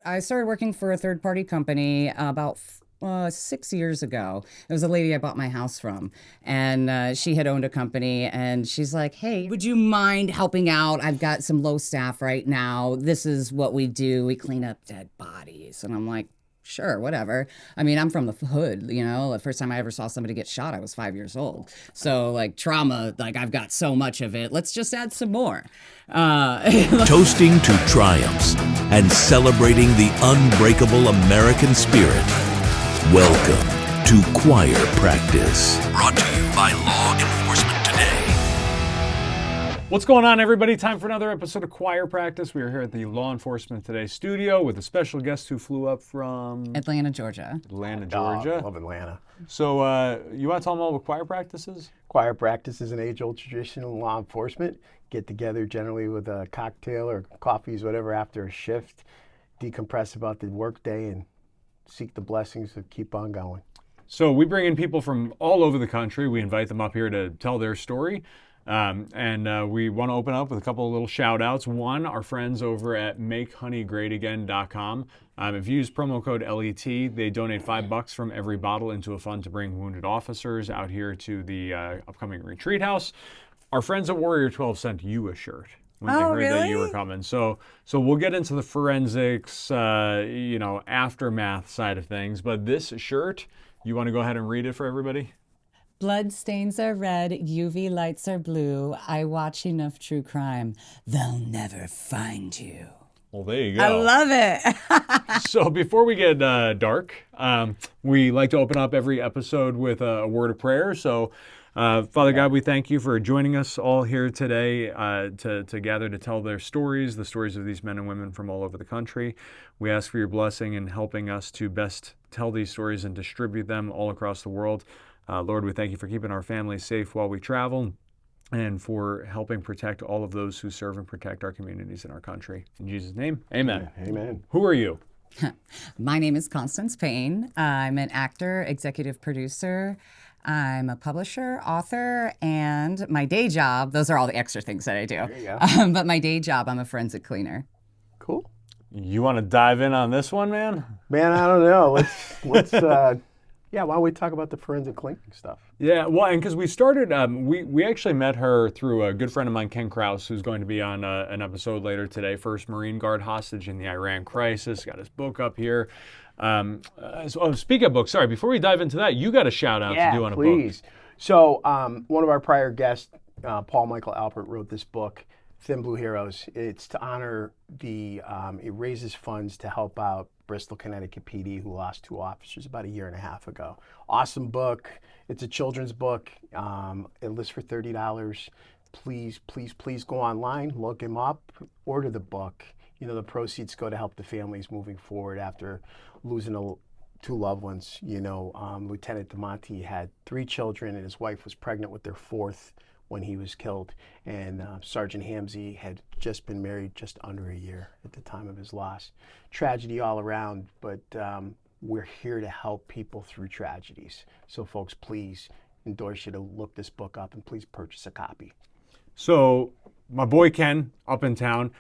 I started working for a third-party company about 6 years ago. It was a lady I bought my house from, and she had owned a company, and she's like, hey, would you mind helping out? I've got some low staff right now. This is what we do. We clean up dead bodies. And I'm like, sure, whatever. I mean, I'm from the hood, you know. The first time I ever saw somebody get shot, I was 5 years old. So, like, trauma, like, I've got so much of it. Let's just add some more. Toasting to triumphs and celebrating the unbreakable American spirit. Welcome to Choir Practice. Brought to you by Law Enforcement Today. What's going on, everybody? Time for another episode of Choir Practice. We are here at the Law Enforcement Today studio with a special guest who flew up from Atlanta, Georgia. Atlanta, Georgia. Love Atlanta. So you want to tell them all what choir practice is? Choir practice is an age-old tradition in law enforcement. Get together generally with a cocktail or coffees, whatever, after a shift, decompress about the workday, and seek the blessings to keep on going. So we bring in people from all over the country. We invite them up here to tell their story. And we want to open up with a couple of little shout outs. One, our friends over at MakeHoneyGreatAgain.com. If you use promo code LET, they donate $5 from every bottle into a fund to bring wounded officers out here to the upcoming retreat house. Our friends at Warrior 12 sent you a shirt when they heard that you were coming. So we'll get into the forensics, aftermath side of things. But this shirt, you want to go ahead and read it for everybody? Blood stains are red, UV lights are blue. I watch enough true crime. They'll never find you. Well, there you go. I love it. So before we get dark, we like to open up every episode with a word of prayer. So Father God, we thank you for joining us all here today to gather to tell their stories, the stories of these men and women from all over the country. We ask for your blessing in helping us to best tell these stories and distribute them all across the world. Lord, we thank you for keeping our families safe while we travel and for helping protect all of those who serve and protect our communities in our country. In Jesus' name, amen. Amen. Who are you? My name is Constance Payne. I'm an actor, executive producer. I'm a publisher, author, and my day job, those are all the extra things that I do. There you go. But my day job, I'm a forensic cleaner. Cool. You want to dive in on this one, man? Man, I don't know. Let's why don't we talk about the forensic cleaning stuff? Yeah, well, and because we started, we actually met her through a good friend of mine, Ken Kraus, who's going to be on an episode later today. First Marine Guard hostage in the Iran crisis. Got his book up here. Speak of books, sorry, before we dive into that, you got a shout out to do on a book. Yeah, please. So one of our prior guests, Paul Michael Alpert, wrote this book, Thin Blue Heroes. It's to honor it raises funds to help out Bristol, Connecticut PD, who lost 2 officers about a year and a half ago. Awesome book. It's a children's book. It lists for $30. Please go online, look him up, order the book. You know, the proceeds go to help the families moving forward after losing 2 loved ones. You know, Lieutenant DeMonte had 3 children, and his wife was pregnant with their 4th when he was killed. And Sergeant Hamzy had just been married just under a year at the time of his loss. Tragedy all around, but we're here to help people through tragedies. So folks, please endorse you to look this book up and please purchase a copy. So my boy Ken up in town,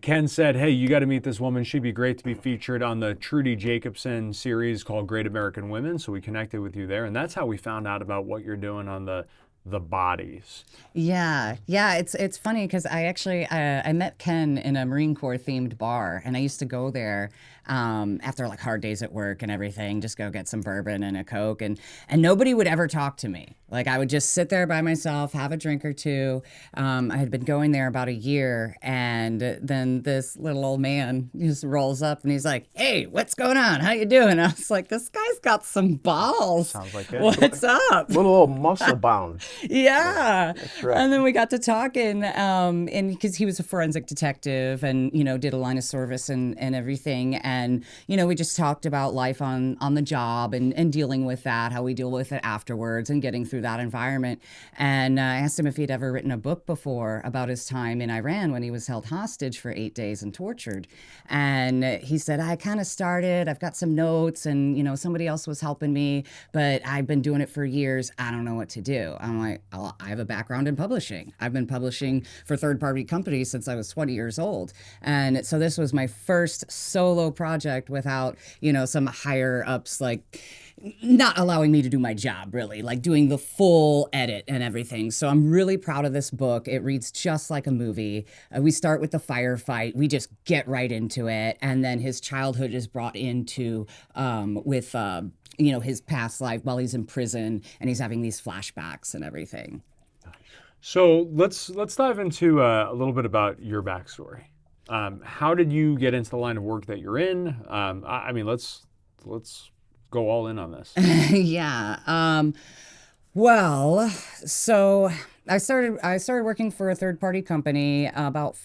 Ken said, hey, you got to meet this woman. She'd be great to be featured on the Trudy Jacobson series called Great American Women. So we connected with you there. And that's how we found out about what you're doing on the bodies. Yeah. It's funny because I actually I met Ken in a Marine Corps themed bar, and I used to go there after like hard days at work and everything, just go get some bourbon and a Coke, and nobody would ever talk to me. Like I would just sit there by myself, have a drink or two. I had been going there about a year, and then this little old man just rolls up and he's like, "Hey, what's going on? How you doing?" I was like, "This guy's got some balls. Sounds like it. What's up?" Little old muscle bound. Yeah. That's right. And then we got to talking, and because he was a forensic detective and, did a line of service and everything. And, we just talked about life on the job and dealing with that, how we deal with it afterwards and getting through through that environment. And I asked him if he'd ever written a book before about his time in Iran when he was held hostage for 8 days and tortured. And he said, I kind of started, I've got some notes, and, somebody else was helping me, but I've been doing it for years. I don't know what to do. I'm like, I have a background in publishing. I've been publishing for third-party companies since I was 20 years old. And so this was my first solo project without, some higher ups like not allowing me to do my job, really, like doing the full edit and everything. So I'm really proud of this book. It reads just like a movie. We start with the firefight. We just get right into it. And then his childhood is brought into with his past life while he's in prison, and he's having these flashbacks and everything. So let's dive into a little bit about your backstory. How did you get into the line of work that you're in? I mean, let's go all in on this. Yeah. Well, so I started working for a third-party company about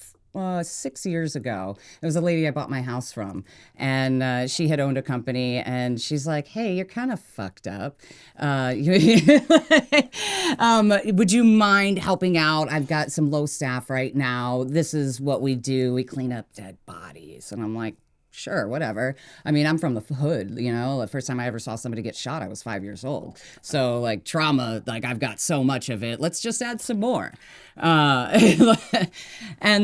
6 years ago. It was a lady I bought my house from, and she had owned a company, and she's like, "Hey, you're kind of fucked up. Would you mind helping out? I've got some low staff right now. This is what we do. We clean up dead bodies." And I'm like, sure, whatever. I mean, I'm from the hood, The first time I ever saw somebody get shot, I was 5 years old. So, like, trauma, like, I've got so much of it. Let's just add some more. And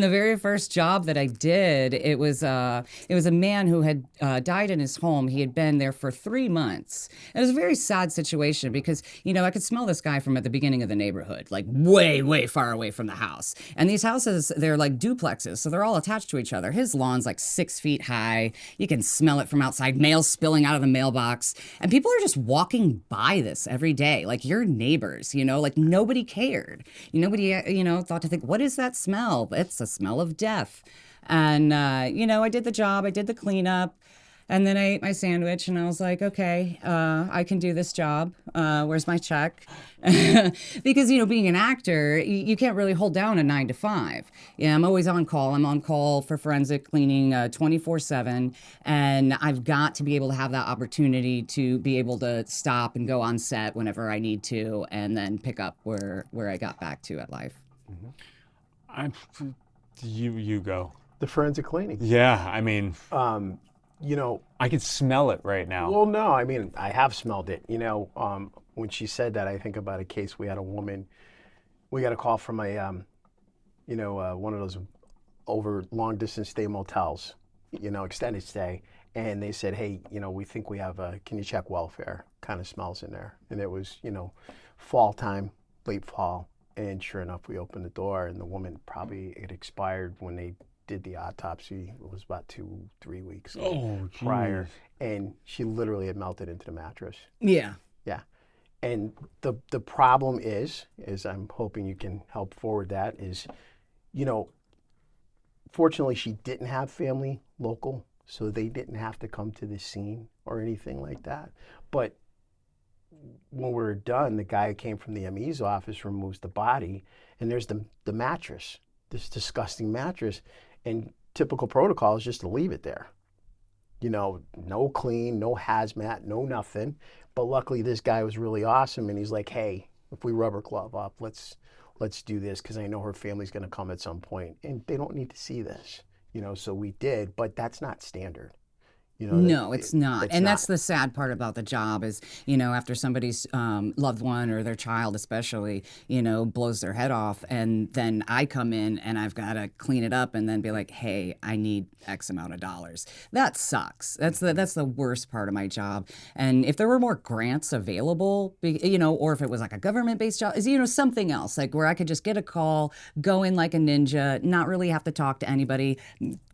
the very first job that I did, it was a man who had died in his home. He had been there for 3 months. It was a very sad situation because, I could smell this guy from at the beginning of the neighborhood, like way, way far away from the house. And these houses, they're like duplexes, so they're all attached to each other. His lawn's like 6 feet high. You can smell it from outside, mail spilling out of the mailbox. And people are just walking by this every day, like your neighbors, like nobody cared. Nobody, thought to think, what is that smell? It's the smell of death. And, I did the job, I did the cleanup. And then I ate my sandwich and I was like, okay, I can do this job. Where's my check? Because, being an actor, you can't really hold down a 9 to 5. Yeah, I'm always on call. I'm on call for forensic cleaning 24/7. And I've got to be able to have that opportunity to be able to stop and go on set whenever I need to and then pick up where I got back to at life. Mm-hmm. You go. The forensic cleaning. Yeah, I mean... I can smell it right now. Well, no, I mean, I have smelled it. When she said that, I think about a case. We had a woman, we got a call from one of those over long distance stay motels, extended stay. And they said, hey, we think we have can you check welfare? Kind of smells in there. And it was, fall time, late fall. And sure enough, we opened the door and the woman probably, it expired when they did the autopsy. It was about 2-3 weeks prior, and she literally had melted into the mattress. Yeah. And the problem is I'm hoping you can help forward that, is, fortunately she didn't have family local, so they didn't have to come to the scene or anything like that. But when we're done, the guy who came from the ME's office removes the body, and there's the mattress, this disgusting mattress. And typical protocol is just to leave it there. No clean, no hazmat, no nothing. But luckily this guy was really awesome, and he's like, hey, if we rubber glove up, let's do this, because I know her family's going to come at some point, and they don't need to see this. So we did, but that's not standard. No, it's not. And that's the sad part about the job is, after somebody's loved one or their child especially, blows their head off, and then I come in and I've got to clean it up and then be like, hey, I need X amount of dollars. That sucks. That's the worst part of my job. And if there were more grants available, or if it was like a government-based job, is, something else, like where I could just get a call, go in like a ninja, not really have to talk to anybody,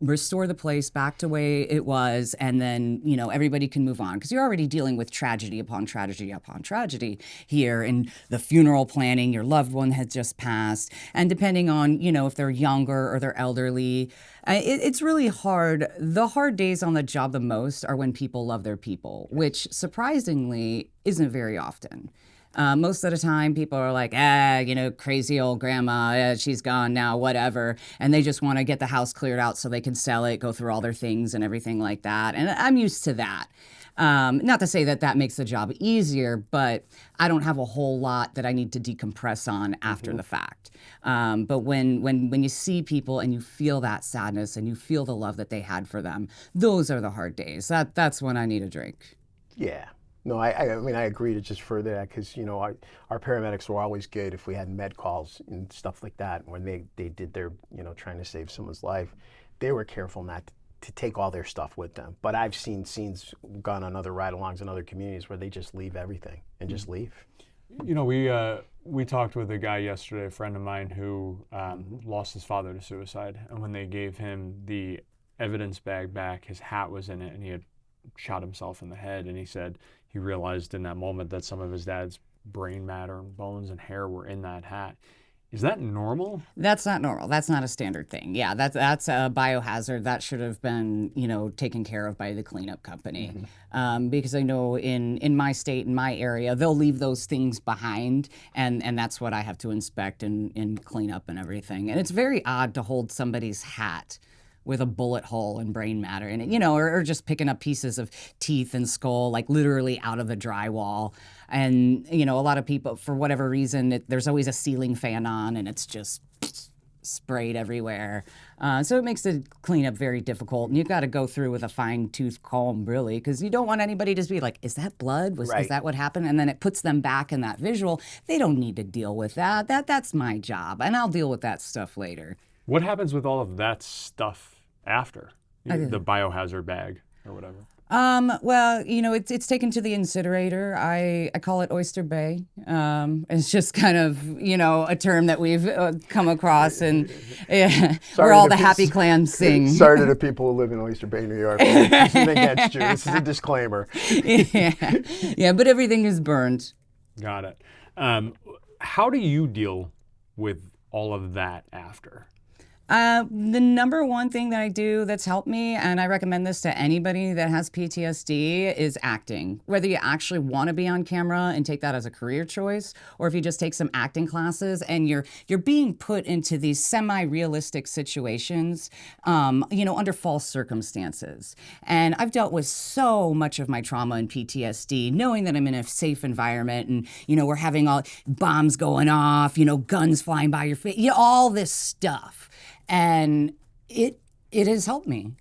restore the place back to the way it was, and then, everybody can move on. Because you're already dealing with tragedy upon tragedy upon tragedy here. And the funeral planning, your loved one has just passed. And depending on, if they're younger or they're elderly, it's really hard. The hard days on the job the most are when people love their people, which surprisingly isn't very often. Most of the time, people are like, crazy old grandma, she's gone now, whatever. And they just want to get the house cleared out so they can sell it, go through all their things and everything like that. And I'm used to that. Not to say that that makes the job easier, but I don't have a whole lot that I need to decompress on after the fact. But when you see people and you feel that sadness and you feel the love that they had for them, those are the hard days. That's when I need a drink. Yeah. No, I mean, I agree to just further that because, our paramedics were always good if we had med calls and stuff like that. When they did their, trying to save someone's life, they were careful not to take all their stuff with them. But I've seen scenes gone on other ride-alongs in other communities where they just leave everything and just leave. We talked with a guy yesterday, a friend of mine, who lost his father to suicide. And when they gave him the evidence bag back, his hat was in it, and he had shot himself in the head. And he said he realized in that moment that some of his dad's brain matter and bones and hair were in that hat. Is that normal? That's not normal. That's not a standard thing. Yeah, that's a biohazard. That should have been, taken care of by the cleanup company. Because I know in my state, in my area, they'll leave those things behind, and that's what I have to inspect and clean up and everything. And it's very odd to hold somebody's hat with a bullet hole and brain matter in it, or just picking up pieces of teeth and skull, like literally out of the drywall. And, a lot of people, for whatever reason, there's always a ceiling fan on and it's just sprayed everywhere. So it makes the cleanup very difficult. And you've got to go through with a fine-tooth comb, really, because you don't want anybody to just be like, is that blood? Is that what happened? And then it puts them back in that visual. They don't need to deal with that. That's my job, and I'll deal with that stuff later. What happens with all of that stuff after the biohazard bag or whatever? Well, it's taken to the incinerator. I call it Oyster Bay. It's just kind of, a term that we've come across, and where all the happy clams sing. Sorry to the people who live in Oyster Bay, New York. This isn't against you. This is a disclaimer. Yeah, but everything is burned. Got it. How do you deal with all of that after? The number one thing that I do that's helped me, and I recommend this to anybody that has PTSD, is acting. Whether you actually want to be on camera and take that as a career choice, or if you just take some acting classes and you're being put into these semi-realistic situations, under false circumstances. And I've dealt with so much of my trauma and PTSD, knowing that I'm in a safe environment and, we're having all bombs going off, guns flying by your face, all this stuff. And it has helped me.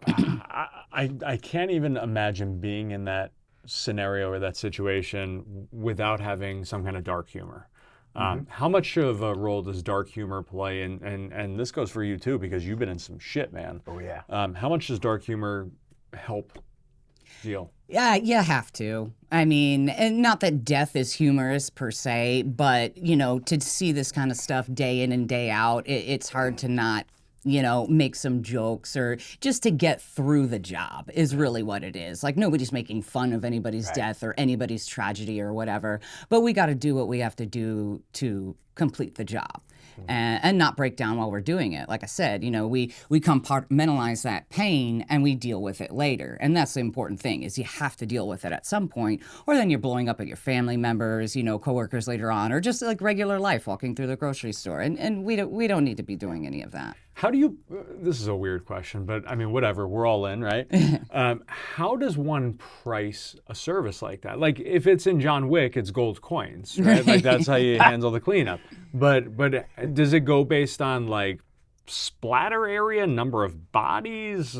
I can't even imagine being in that scenario or that situation without having some kind of dark humor. How much of a role does dark humor play? And this goes for you too, because you've been in some shit, man. Oh yeah. How much does dark humor help deal? Yeah, you have to. I mean, and not that death is humorous per se, but, to see this kind of stuff day in and day out, it's hard to not, make some jokes or just to get through the job is really what it is. Like, nobody's making fun of anybody's death or anybody's tragedy or whatever, but we got to do what we have to do to complete the job. And not break down while we're doing it. Like I said, we compartmentalize that pain and we deal with it later. And that's the important thing, is you have to deal with it at some point, or then you're blowing up at your family members, coworkers later on, or just like regular life, walking through the grocery store. And we don't need to be doing any of that. How do you, this is a weird question, but I mean, whatever, we're all in, right? How does one price a service like that? Like, if it's in John Wick, it's gold coins, right? Like, that's how you handle the cleanup. But does it go based on, like, splatter area, number of bodies,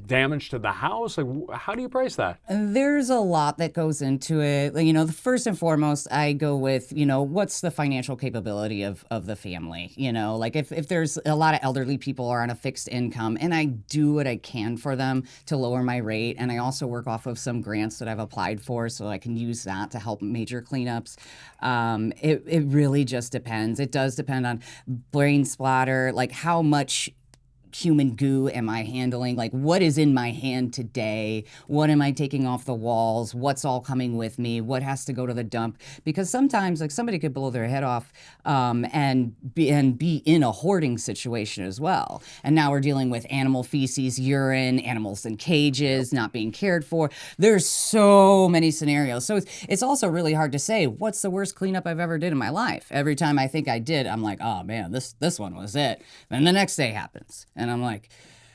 damage to the house? Like, how do you price that? There's a lot that goes into it. The first and foremost, I go with, what's the financial capability of the family? Like if there's a lot of elderly people are on a fixed income, and I do what I can for them to lower my rate. And I also work off of some grants that I've applied for, so I can use that to help major cleanups. It really just depends. It does depend on brain splatter, like how much human goo am I handling? Like, what is in my hand today? What am I taking off the walls? What's all coming with me? What has to go to the dump? Because sometimes, like, somebody could blow their head off and be in a hoarding situation as well. And now we're dealing with animal feces, urine, animals in cages, not being cared for. There's so many scenarios. So it's also really hard to say, what's the worst cleanup I've ever did in my life? Every time I think I did, I'm like, oh man, this one was it. Then the next day happens. And I'm like,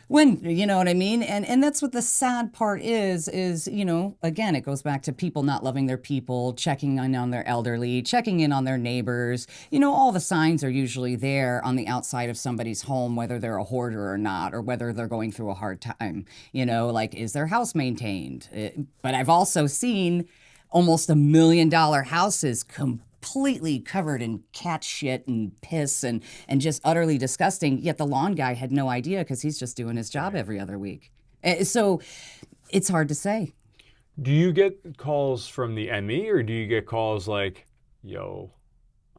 When, you know what I mean? And that's what the sad part is, again, it goes back to people not loving their people, checking in on their elderly, checking in on their neighbors. All the signs are usually there on the outside of somebody's home, whether they're a hoarder or not, or whether they're going through a hard time. Like, is their house maintained? But I've also seen almost $1 million houses completely covered in cat shit and piss and just utterly disgusting. Yet the lawn guy had no idea because he's just doing his job every other week. So it's hard to say. Do you get calls from the ME, or do you get calls like, yo,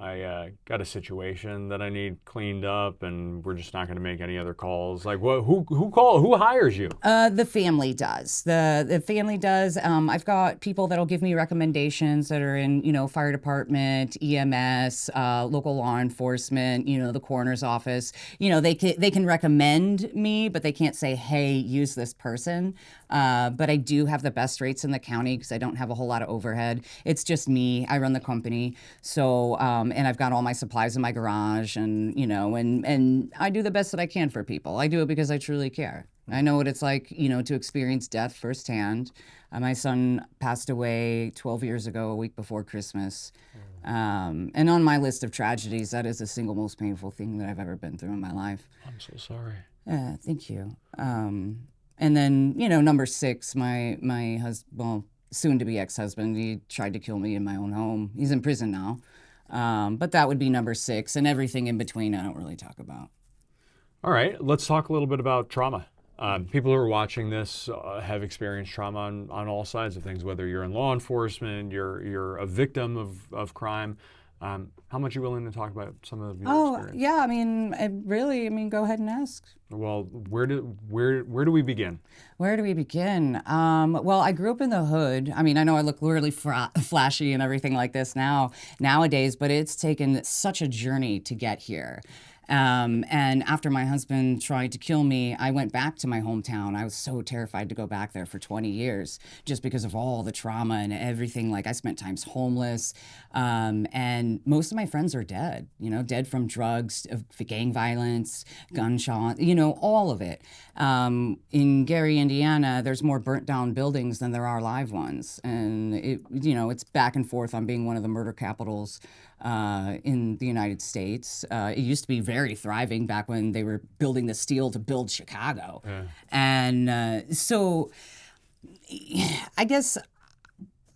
I got a situation that I need cleaned up, and we're just not going to make any other calls? Like, who hires you? The family does. The family does. I've got people that'll give me recommendations that are in, fire department, EMS, local law enforcement, the coroner's office. They can recommend me, but they can't say, hey, use this person. But I do have the best rates in the county because I don't have a whole lot of overhead. It's just me. I run the company. So, and I've got all my supplies in my garage, and I do the best that I can for people. I do it because I truly care. I know what it's like, to experience death firsthand. My son passed away 12 years ago, a week before Christmas. And on my list of tragedies, that is the single most painful thing that I've ever been through in my life. I'm so sorry. Thank you. And then, number 6, my husband, well, soon-to-be ex-husband, he tried to kill me in my own home. He's in prison now. But that would be number 6, and everything in between I don't really talk about. All right, let's talk a little bit about trauma. People who are watching this have experienced trauma on all sides of things, whether you're in law enforcement, you're a victim of crime. How much are you willing to talk about some of your experience? Yeah, go ahead and ask. Well, where do we begin? Where do we begin? Well, I grew up in the hood. I know I look really flashy and everything like this nowadays, but it's taken such a journey to get here. And after my husband tried to kill me, I went back to my hometown. I was so terrified to go back there for 20 years just because of all the trauma and everything. Like, I spent times homeless, and most of my friends are dead, dead from drugs, gang violence, gunshots, all of it. In Gary, Indiana, there's more burnt down buildings than there are live ones. And it's back and forth on being one of the murder capitals in the United States. It used to be very thriving back when they were building the steel to build Chicago. Yeah. And so I guess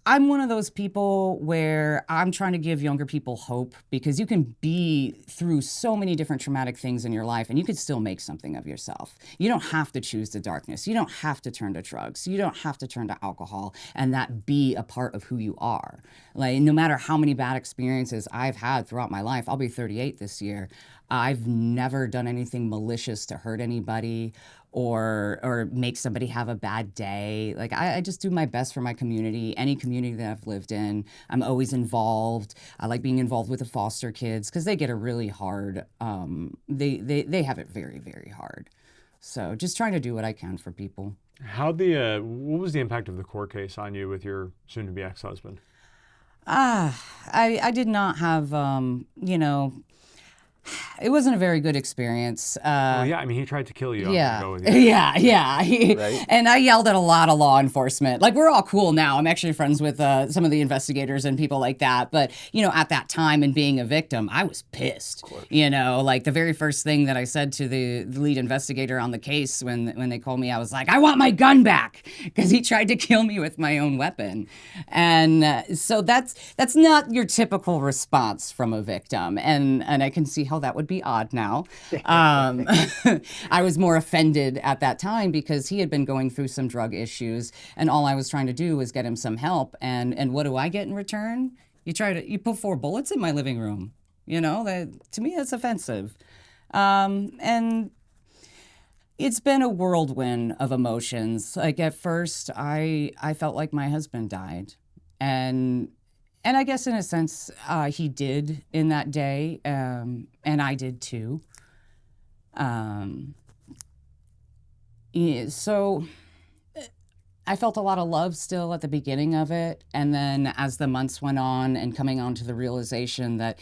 I'm one of those people where I'm trying to give younger people hope, because you can be through so many different traumatic things in your life and you could still make something of yourself. You don't have to choose the darkness. You don't have to turn to drugs. You don't have to turn to alcohol and that be a part of who you are. Like, no matter how many bad experiences I've had throughout my life, I'll be 38 this year. I've never done anything malicious to hurt anybody or make somebody have a bad day. Like, I just do my best for my community, any community that I've lived in. I'm always involved. I like being involved with the foster kids because they get a really hard, they have it very, very hard. So just trying to do what I can for people. What was the impact of the court case on you with your soon-to-be ex-husband? I did not have, it wasn't a very good experience. He tried to kill you. Yeah, go with you. yeah. Right. And I yelled at a lot of law enforcement. Like, we're all cool now. I'm actually friends with some of the investigators and people like that. But, at that time and being a victim, I was pissed. Like, the very first thing that I said to the lead investigator on the case when they called me, I was like, I want my gun back, because he tried to kill me with my own weapon. And so that's not your typical response from a victim. And I can see how that would be odd now. I was more offended at that time because he had been going through some drug issues, and all I was trying to do was get him some help. And what do I get in return? You put 4 bullets in my living room. To me, that's offensive. And it's been a whirlwind of emotions. Like, at first, I felt like my husband died. And I guess in a sense, he did in that day, and I did too. So I felt a lot of love still at the beginning of it. And then as the months went on and coming on to the realization that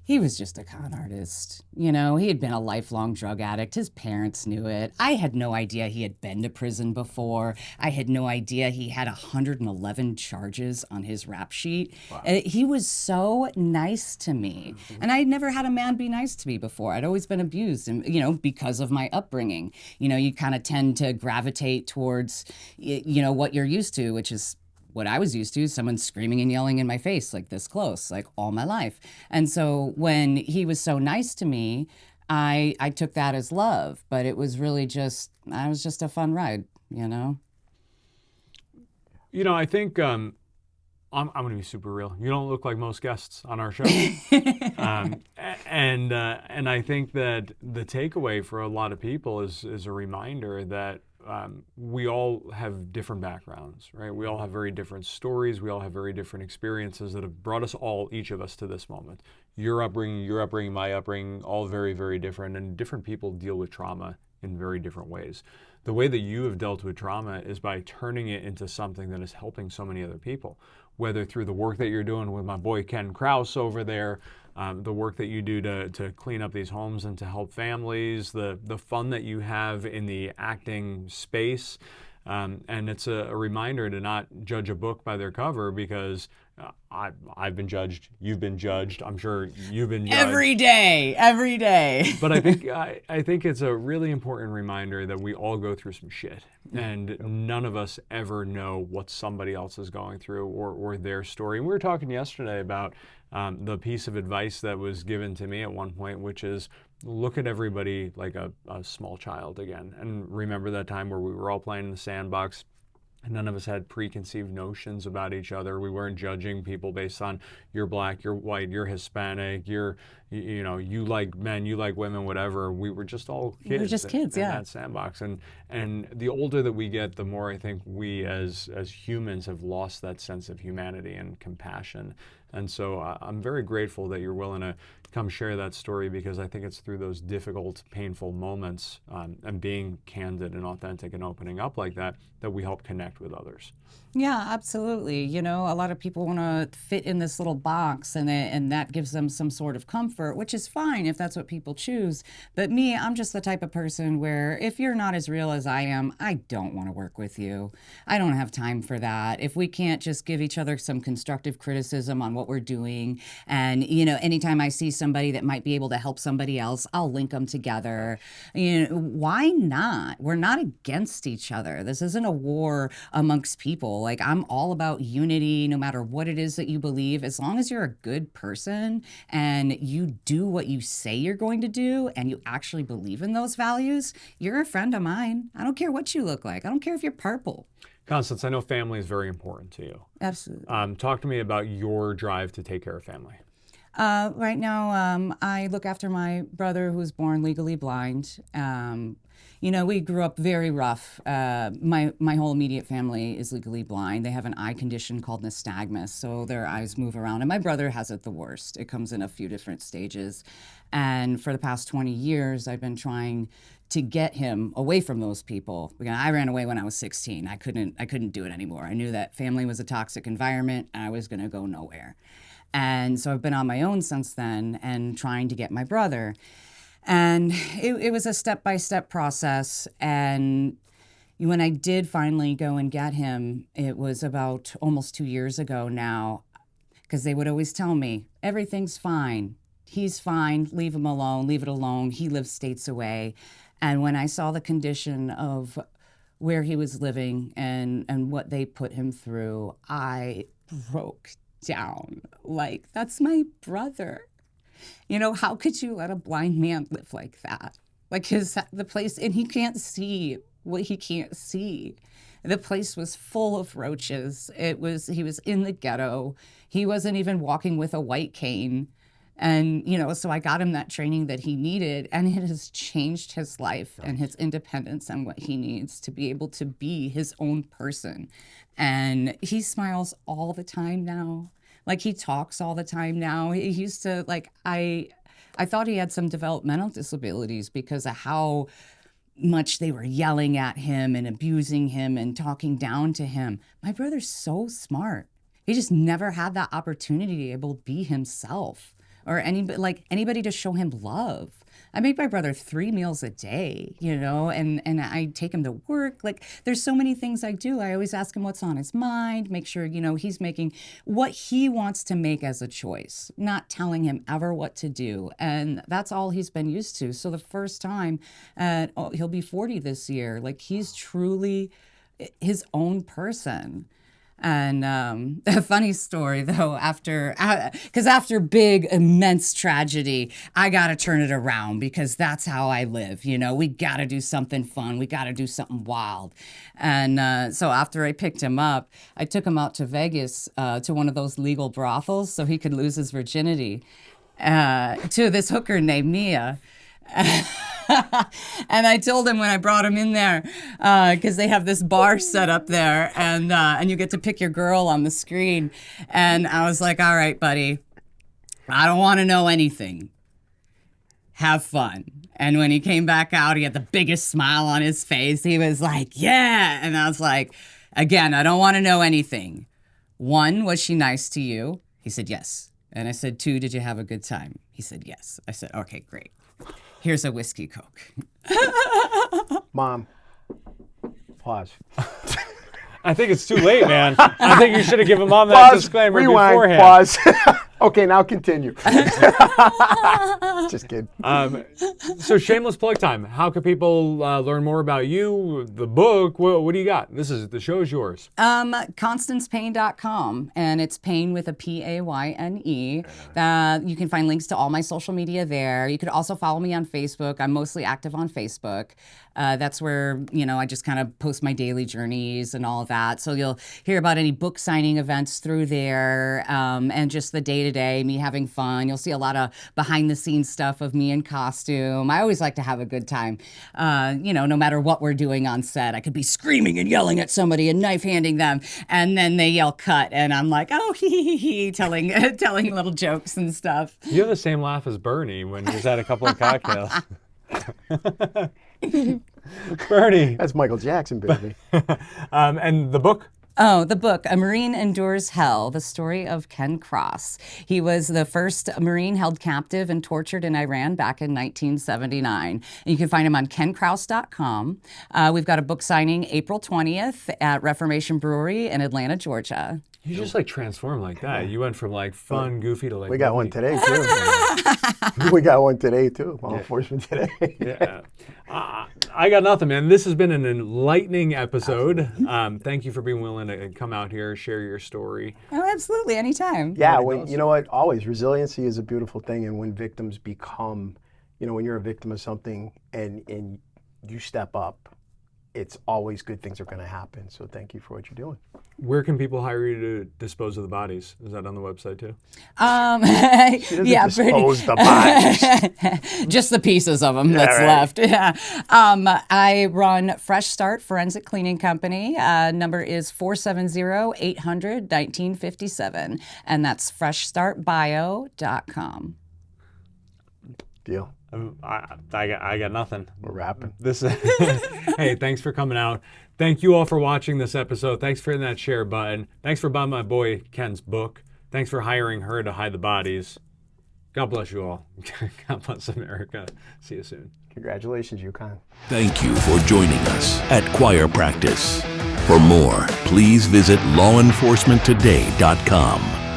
He was just a con artist. You know, he had been a lifelong drug addict. His parents knew it. I had no idea he had been to prison before. I had no idea he had 111 charges on his rap sheet. Wow. He was so nice to me. And I had never had a man be nice to me before. I'd always been abused, and, you know, because of my upbringing. You know, you kind of tend to gravitate towards, you know, what you're used to, which is what I was used to, someone screaming and yelling in my face like this close, like all my life. And so when he was so nice to me, I took that as love, but it was really just, I was just a fun ride, you know? You know, I think I'm going to be super real. You don't look like most guests on our show. And I think that the takeaway for a lot of people is a reminder that we all have different backgrounds, right? We all have very different stories. We all have very different experiences that have brought us all, each of us, to this moment. Your upbringing, my upbringing, all very, very different. And different people deal with trauma in very different ways. The way that you have dealt with trauma is by turning it into something that is helping so many other people, whether through the work that you're doing with my boy Ken Kraus over there, the work that you do to clean up these homes and to help families, the fun that you have in the acting space. And it's a reminder to not judge a book by their cover, because I've been judged, you've been judged, I'm sure you've been judged. Every day. But I think it's a really important reminder that we all go through some shit, and none of us ever know what somebody else is going through or their story. And we were talking yesterday about the piece of advice that was given to me at one point, which is look at everybody like a small child again. And remember that time where we were all playing in the sandbox, and none of us had preconceived notions about each other. We weren't judging people based on you're black, you're white, you're Hispanic, you like men, you like women, whatever. We were just all kids. We were just kids, in yeah. that sandbox. And the older that we get, the more I think we as humans have lost that sense of humanity and compassion. And so I'm very grateful that you're willing to come share that story, because I think it's through those difficult, painful moments and being candid and authentic and opening up like that we help connect with others. Yeah, absolutely. You know, a lot of people want to fit in this little box, and that gives them some sort of comfort, which is fine if that's what people choose. But me, I'm just the type of person where if you're not as real as I am, I don't want to work with you. I don't have time for that. If we can't just give each other some constructive criticism on what we're doing, and, you know, anytime I see somebody that might be able to help somebody else, I'll link them together. You know, why not? We're not against each other. This isn't a war amongst people. Like, I'm all about unity, no matter what it is that you believe. As long as you're a good person and you do what you say you're going to do and you actually believe in those values, you're a friend of mine. I don't care what you look like. I don't care if you're purple. Constance, I know family is very important to you. Absolutely. Talk to me about your drive to take care of family. Right now, I look after my brother, who was born legally blind. You know, we grew up very rough. My whole immediate family is legally blind. They have an eye condition called nystagmus, so their eyes move around. And my brother has it the worst. It comes in a few different stages. And for the past 20 years, I've been trying to get him away from those people. I ran away when I was 16. I couldn't do it anymore. I knew that family was a toxic environment, and I was going to go nowhere. And so I've been on my own since then and trying to get my brother. And it was a step-by-step process. And when I did finally go and get him, it was about almost 2 years ago now, because they would always tell me, everything's fine. He's fine. Leave him alone. Leave it alone. He lives states away. And when I saw the condition of where he was living and what they put him through, I broke down. Like, that's my brother. You know, how could you let a blind man live like that? Like, the place, and he can't see what he can't see. The place was full of roaches. He was in the ghetto. He wasn't even walking with a white cane. And, you know, so I got him that training that he needed, and it has changed his life and his independence and what he needs to be able to be his own person. And he smiles all the time now. Like, he talks all the time now. He used to, like, I thought he had some developmental disabilities because of how much they were yelling at him and abusing him and talking down to him. My brother's so smart. He just never had that opportunity to be able to be himself or anybody to show him love. I make my brother 3 meals a day, and I take him to work. Like, there's so many things I do. I always ask him what's on his mind, make sure, he's making what he wants to make as a choice, not telling him ever what to do. And that's all he's been used to. So the first time, he'll be 40 this year, like, he's truly his own person. And a funny story, though, because after big, immense tragedy, I got to turn it around, because that's how I live. We got to do something fun. We got to do something wild. And so after I picked him up, I took him out to Vegas to one of those legal brothels so he could lose his virginity to this hooker named Mia. And I told him when I brought him in there, because they have this bar set up there, and you get to pick your girl on the screen. And I was like, all right, buddy, I don't want to know anything. Have fun. And when he came back out, he had the biggest smile on his face. He was like, yeah. And I was like, again, I don't want to know anything. 1, was she nice to you? He said, yes. And I said, 2, did you have a good time? He said, yes. I said, okay, great. Here's a whiskey Coke. Mom, pause. I think it's too late, man. I think you should have given Mom that disclaimer rewind, beforehand. Pause. Okay, now continue. Just kidding. So shameless plug time. How can people learn more about you, the book? What do you got? The show is yours. ConstancePayne.com, and it's Payne with a Payne. You can find links to all my social media there. You could also follow me on Facebook. I'm mostly active on Facebook. That's where, I just kind of post my daily journeys and all of that. So you'll hear about any book signing events through there, and just the day-to-day, me having fun. You'll see a lot of behind-the-scenes stuff of me in costume. I always like to have a good time, no matter what we're doing on set. I could be screaming and yelling at somebody and knife-handing them, and then they yell cut, and I'm like, oh, hee, telling little jokes and stuff. You have the same laugh as Bernie when he's had a couple of cocktails. Bernie. That's Michael Jackson, baby. And the book? Oh, the book, A Marine Endures Hell, the story of Ken Kraus. He was the first Marine held captive and tortured in Iran back in 1979. And you can find him on kenkraus.com. We've got a book signing April 20th at Reformation Brewery in Atlanta, Georgia. You just transformed like that. You went from fun, goofy to We got one today too. We got one today too. Law enforcement today. Yeah. I got nothing, man. This has been an enlightening episode. Thank you for being willing to come out here, share your story. Oh, absolutely, anytime. Yeah, you know what? Always resiliency is a beautiful thing, and when victims become, when you're a victim of something and you step up, it's always good things are going to happen. So thank you for what you're doing. Where can people hire you to dispose of the bodies? Is that on the website too? She doesn't dispose the bodies. Just the pieces of them that's left. Yeah. I run Fresh Start Forensic Cleaning Company. Number is 470-800-1957. And that's freshstartbio.com. Deal. I got nothing. We're wrapping. Hey, thanks for coming out. Thank you all for watching this episode. Thanks for hitting that share button. Thanks for buying my boy Ken's book. Thanks for hiring her to hide the bodies. God bless you all. God bless America. See you soon. Congratulations, UConn. Thank you for joining us at Choir Practice. For more, please visit lawenforcementtoday.com.